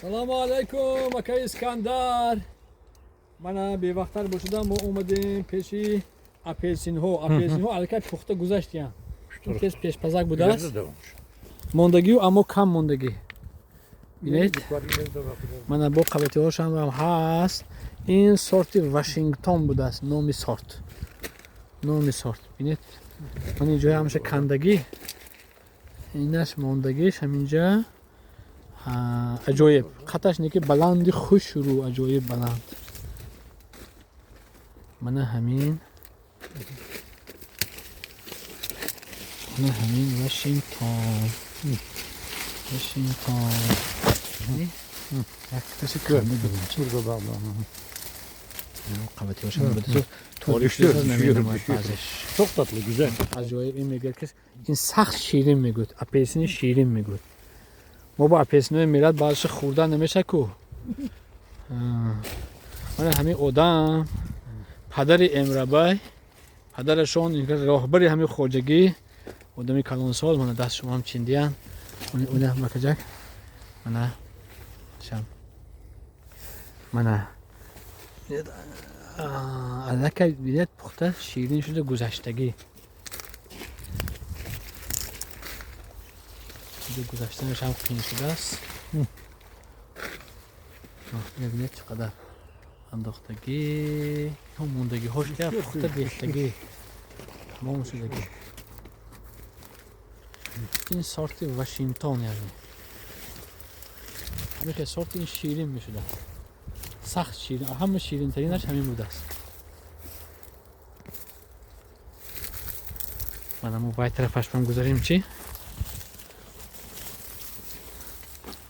سلام علیکم اکای اسکندر. من بی وقتر باشدم ما اومدیم پیشی اپلسین ها الکی پخته گذاشتیم. این کس پیش پزک بوده است. موندگی و اما کم موندگی. ببینید من با قبطی هاشم هم هست. این سورت واشنگتن بوده است. نومی سورت ببینید من اینجا همیشه کندگی اینش موندگیش همینجا عجایب خطش نیکی بلندی خوش رو عجایب بلند من همین واشنگتن کسی کنده ببین چی رو بابا قبطی هاشم بوده çok tatlı güzel. عجایب این میگه که این سخت شیرین میگود اپلسین شیرین میگود ما با اپلسین میلاد بارش خوردن نمیشه کو من همین آدم پدر امربای پدرشون این راهبری همین خوجگی آدمی کلانسال من دست شما هم چیندیان اون هم مکجک من شم من الکی بیدید پخته شیرین شده گذشتگی گذشتنش هم قین شده است ببینید چقدر انداختگی هم موندگی هاش که پخته ریختگی تمام شدگی این سورت واشنگتن یعنی همه که سورت این شیرین میشده سخت شیرین همه شیرین ترینش همین بوده است من همون باید طرفش هم گذاریم چی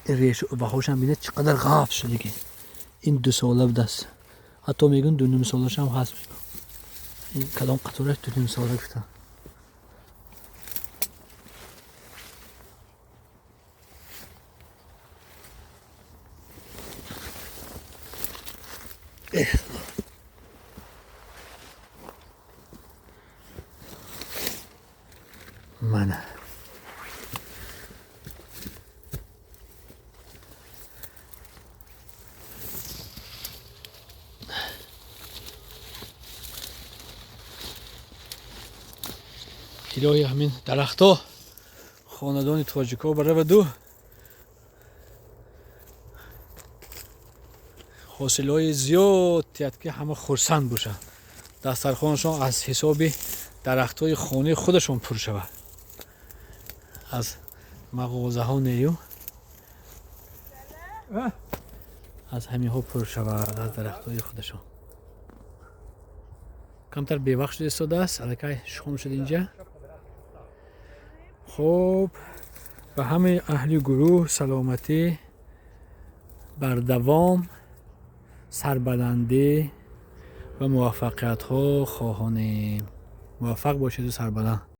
این ریش و هاش هم بینید چقدر غاف شدگی این 2 ساله بوده است حتی میگن 2 سالش هم هست این کدام قطورش 2 ساله بوده من جلوی همین درخت‌ها خاندان تاجیک‌ها برای دو حاصلای زیاد تیاد که همه خرسند باشه دسترخوانشون از حساب درخت‌های خانه خودشون پر شود از مغازه ها نیو از همین ها پر شود از درخت‌های خودشون کمتر بیوقت شده استاده است الکی شام شده اینجا خب و همه اهلی گروه سلامتی بر دوام سربلندی و موفقیت ها خواهانیم موفق باشید و سربلند